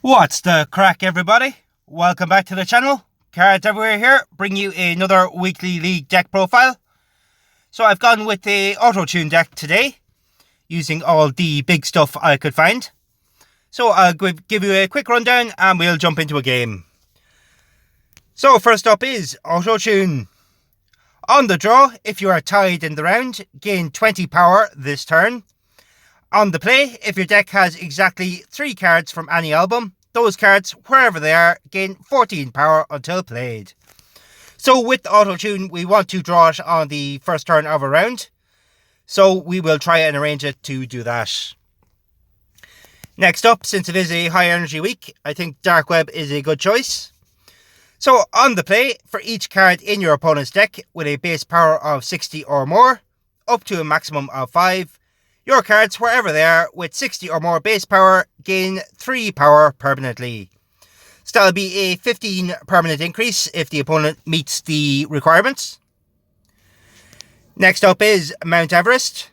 What's the crack, everybody? Welcome back to the channel. Cards Everywhere here, bring you another weekly league deck profile. So I've gone with the auto-tune deck today, using all the big stuff I could find. So I'll give you a quick rundown and we'll jump into a game. So first up is auto-tune. On the draw, if you are tied in the round, gain 20 power this turn. On the play, if your deck has exactly 3 cards from any album, those cards, wherever they are, gain 14 power until played. So with auto-tune, we want to draw it on the first turn of a round. So we will try and arrange it to do that. Next up, since it is a high energy week, I think Dark Web is a good choice. So on the play, for each card in your opponent's deck with a base power of 60 or more, up to a maximum of 5, your cards, wherever they are, with 60 or more base power, gain 3 power permanently. So that'll be a 15 permanent increase if the opponent meets the requirements. Next up is Mount Everest.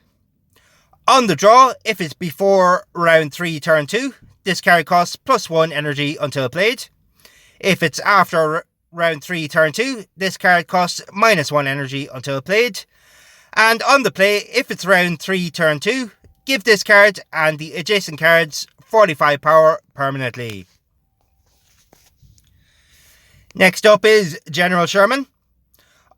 On the draw, if it's before round 3 turn 2, this card costs +1 energy until played. If it's after round 3 turn 2, this card costs -1 energy until played. And on the play, if it's round 3 turn 2, give this card and the adjacent cards 45 power permanently. Next up is General Sherman.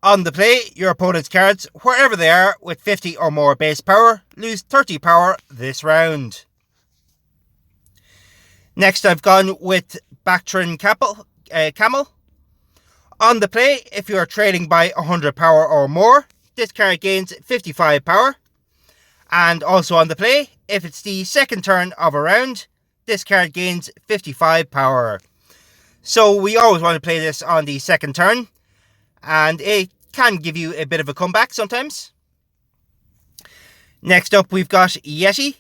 On the play, your opponent's cards, wherever they are, with 50 or more base power, lose 30 power this round. Next I've gone with Bactrin Camel. On the play, if you are trading by 100 power or more, this card gains 55 power. And also on the play, if it's the second turn of a round, this card gains 55 power. So we always want to play this on the second turn, and it can give you a bit of a comeback sometimes. Next up we've got Yeti.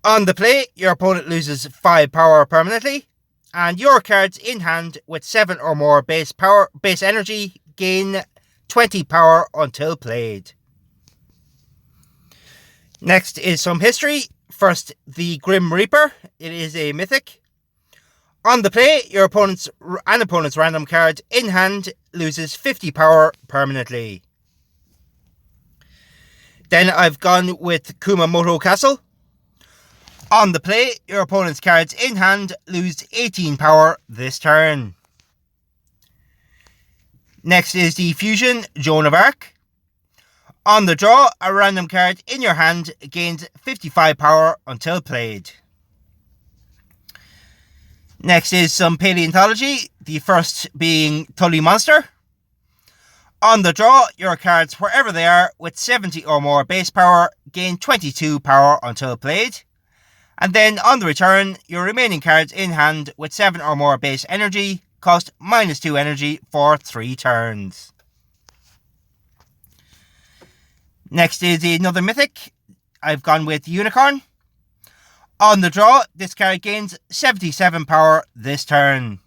On the play, your opponent loses 5 power permanently, and your cards in hand with 7 or more base energy gain 20 power until played. Next is some history. First, the Grim Reaper. It is a mythic. On the play, your opponent's random card in hand loses 50 power permanently. Then I've gone with Kumamoto Castle. On the play, your opponent's cards in hand lose 18 power this turn. Next is the Fusion Joan of Arc. On the draw, a random card in your hand gains 55 power until played. Next is some Paleontology, the first being Tully Monster. On the draw, your cards, wherever they are, with 70 or more base power, gain 22 power until played. And then on the return, your remaining cards in hand with 7 or more base energy cost -2 energy for 3 turns. Next is another mythic. I've gone with Unicorn. On the draw, this card gains 77 power this turn.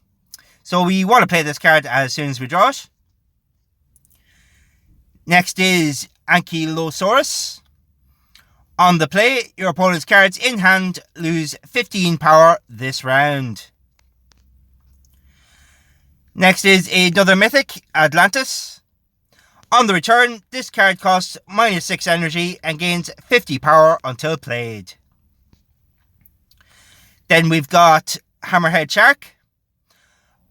So we want to play this card as soon as we draw it. Next is Ankylosaurus. On the play, your opponent's cards in hand lose 15 power this round. Next is another mythic, Atlantis. On the return, this card costs -6 energy and gains 50 power until played. Then we've got Hammerhead Shark.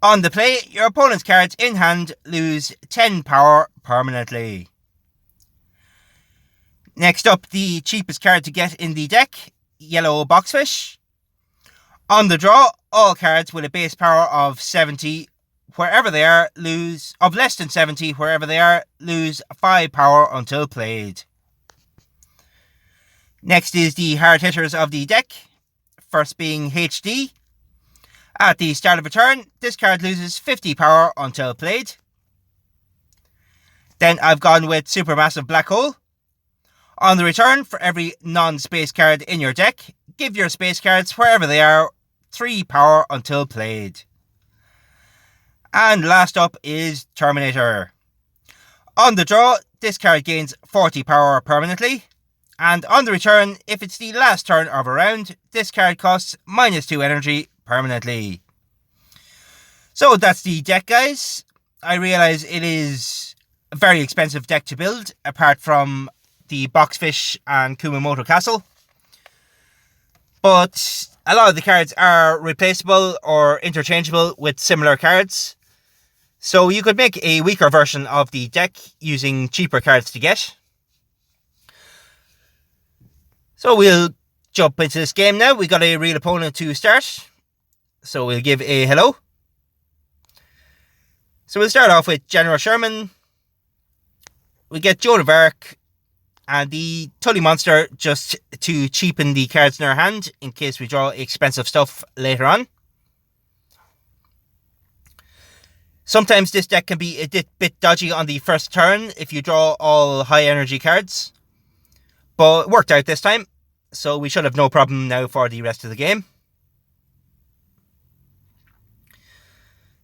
On the play, your opponent's cards in hand lose 10 power permanently. Next up, the cheapest card to get in the deck, Yellow Boxfish. On the draw, all cards with a base power of 70 wherever they are lose, of less than 70 wherever they are, lose 5 power until played. Next is the hard hitters of the deck, first being HD. At the start of a turn, this card loses 50 power until played. Then I've gone with Supermassive Black Hole. On the return, for every non-space card in your deck, give your space cards, wherever they are, 3 power until played. And last up is Terminator. On the draw, this card gains 40 power permanently. And on the return, if it's the last turn of a round, this card costs -2 energy permanently. So that's the deck, guys. I realise it is a very expensive deck to build, apart from the Boxfish and Kumamoto Castle. But a lot of the cards are replaceable or interchangeable with similar cards. So you could make a weaker version of the deck using cheaper cards to get. So we'll jump into this game now. We got a real opponent to start. So we'll give a hello. So we'll start off with General Sherman. We get Joan of Arc and the Tully Monster just to cheapen the cards in our hand in case we draw expensive stuff later on. Sometimes this deck can be a bit dodgy on the first turn if you draw all high energy cards. But it worked out this time, so we should have no problem now for the rest of the game.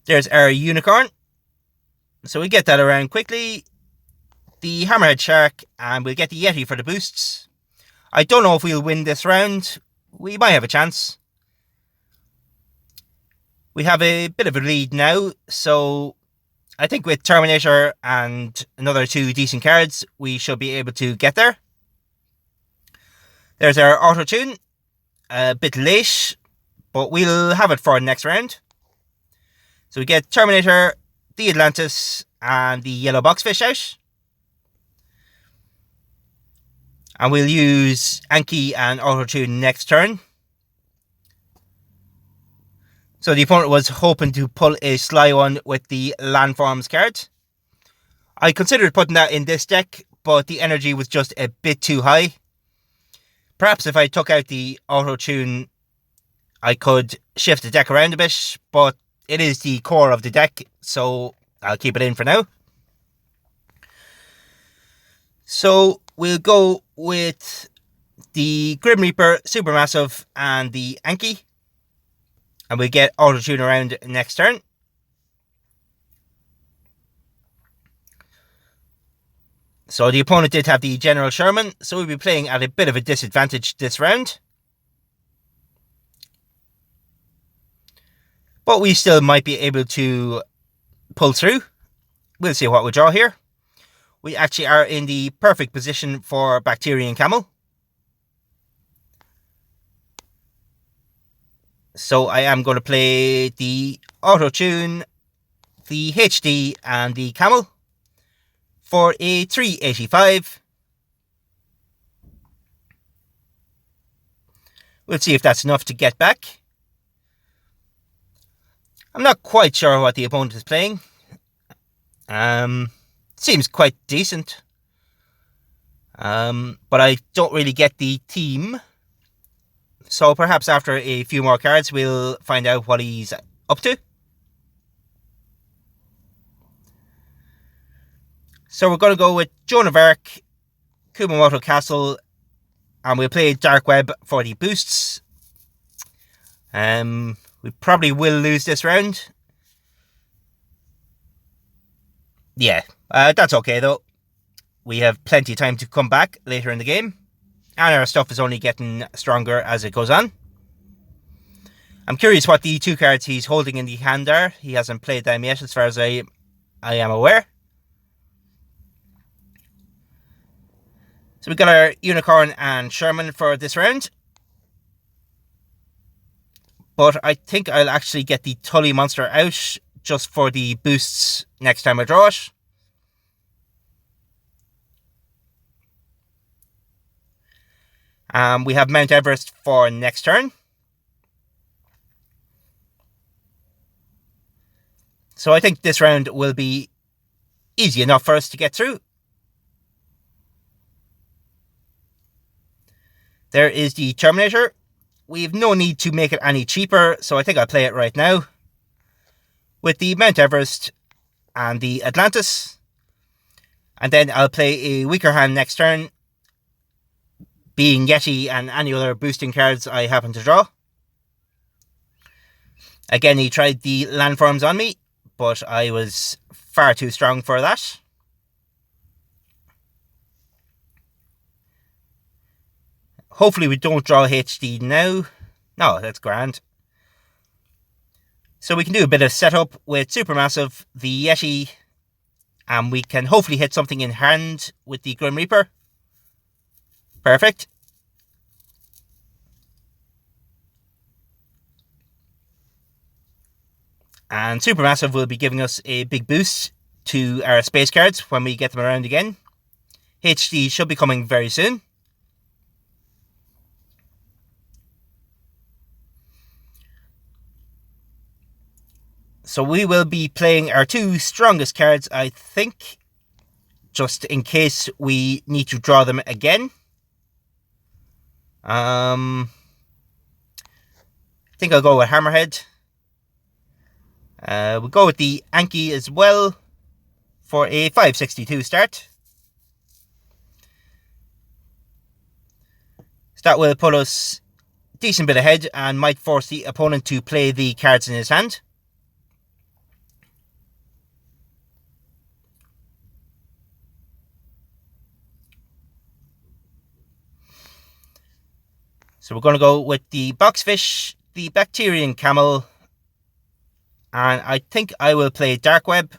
There's our Unicorn. So we get that around quickly. The Hammerhead Shark, and we'll get the Yeti for the boosts. I don't know if we'll win this round. We might have a chance. We have a bit of a lead now, so I think with Terminator and another 2 decent cards, we should be able to get there. There's our Auto Tune. A bit late, but we'll have it for next round. So we get Terminator, the Atlantis, and the Yellow Boxfish out. And we'll use Anki and Auto Tune next turn. So the opponent was hoping to pull a sly one with the Landforms card. I considered putting that in this deck, but the energy was just a bit too high. Perhaps if I took out the Auto Tune, I could shift the deck around a bit, but it is the core of the deck, so I'll keep it in for now. So we'll go with the Grim Reaper, Supermassive, and the Anki. And we'll get Auto Tune around next turn. So the opponent did have the General Sherman, so we'll be playing at a bit of a disadvantage this round. But we still might be able to pull through. We'll see what we draw here. We actually are in the perfect position for Bacterian Camel. So I am going to play the Auto Tune, the HD, and the Camel for a 385. We'll see if that's enough to get back. I'm not quite sure what the opponent is playing. Seems quite decent. But I don't really get the team. So perhaps after a few more cards, we'll find out what he's up to. So we're going to go with Joan of Arc, Kumamoto Castle, and we'll play Dark Web for the boosts. We probably will lose this round. Yeah, that's okay though. We have plenty of time to come back later in the game. And our stuff is only getting stronger as it goes on. I'm curious what the 2 cards he's holding in the hand are. He hasn't played them yet as far as I am aware. So we got our Unicorn and Sherman for this round. But I think I'll actually get the Tully Monster out just for the boosts next time I draw it. We have Mount Everest for next turn. So I think this round will be easy enough for us to get through. There is the Terminator. We've no need to make it any cheaper, so I think I'll play it right now. With the Mount Everest and the Atlantis. And then I'll play a weaker hand next turn, being Yeti and any other boosting cards I happen to draw. Again, he tried the landforms on me, but I was far too strong for that. Hopefully we don't draw HD now. No, that's grand. So we can do a bit of setup with Supermassive, the Yeti, and we can hopefully hit something in hand with the Grim Reaper. Perfect. And Supermassive will be giving us a big boost to our space cards when we get them around again. HD should be coming very soon. So we will be playing our two strongest cards, I think, just in case we need to draw them again. I think I'll go with Hammerhead. We'll go with the Anki as well for a 562 start. So that will put us a decent bit ahead and might force the opponent to play the cards in his hand. So we're going to go with the Boxfish, the Bacterian Camel, and I think I will play Dark Web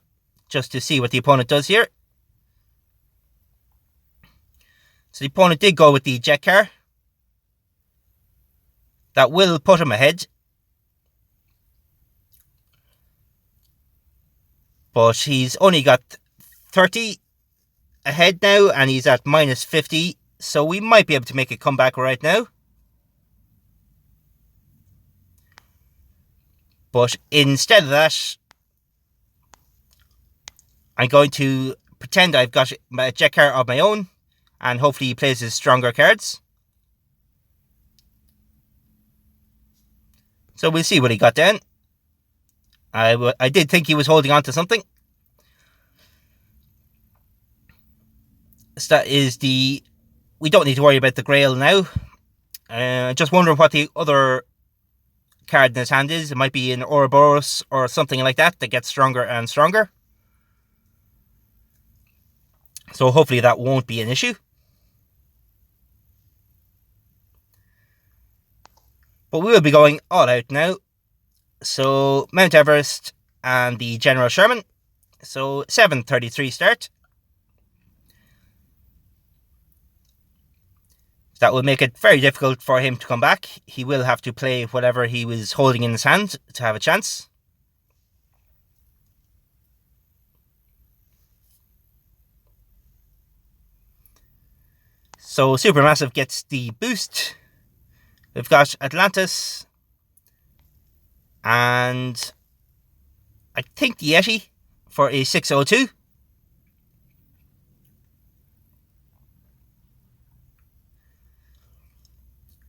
just to see what the opponent does here. So the opponent did go with the Jet Car. That will put him ahead. But he's only got 30 ahead now, and he's at minus 50. So we might be able to make a comeback right now. But instead of that, I'm going to pretend I've got a Jet Car of my own, and hopefully he plays his stronger cards. So we'll see what he got down. I did think he was holding on to something. So that is the... We don't need to worry about the Grail now. Just wondering what the other card in his hand is. It might be an Ouroboros or something like that gets stronger and stronger. So hopefully that won't be an issue. But we will be going all out now. So Mount Everest and the General Sherman. So 733 start. That will make it very difficult for him to come back. He will have to play whatever he was holding in his hand to have a chance. So Supermassive gets the boost. We've got Atlantis. And I think the Yeti for a 602.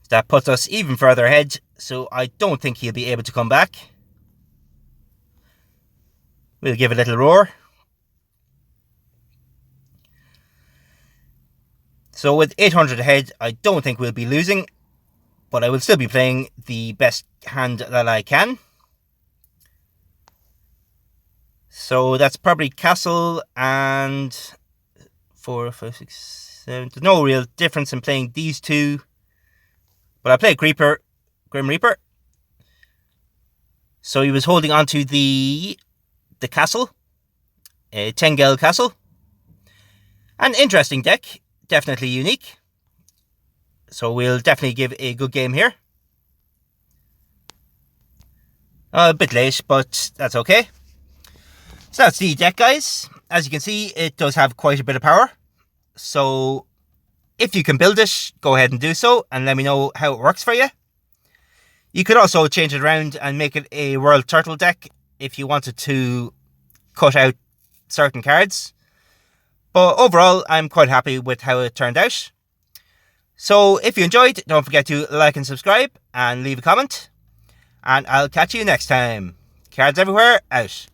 That puts us even further ahead, so I don't think he'll be able to come back. We'll give a little roar. So with 800 ahead, I don't think we'll be losing, but I will still be playing the best hand that I can. So that's probably Castle and 4, 5, 6, 7. There's no real difference in playing these two. But I played Grim Reaper. So he was holding on to the castle. Tengel Castle. An interesting deck. Definitely unique. So we'll definitely give a good game here. A bit late, but that's okay. So that's the deck, guys. As you can see, it does have quite a bit of power. So if you can build it, go ahead and do so, and let me know how it works for you. You could also change it around and make it a World Turtle deck if you wanted to cut out certain cards. But overall, I'm quite happy with how it turned out. So if you enjoyed, don't forget to like and subscribe and leave a comment. And I'll catch you next time. Cards Everywhere, out.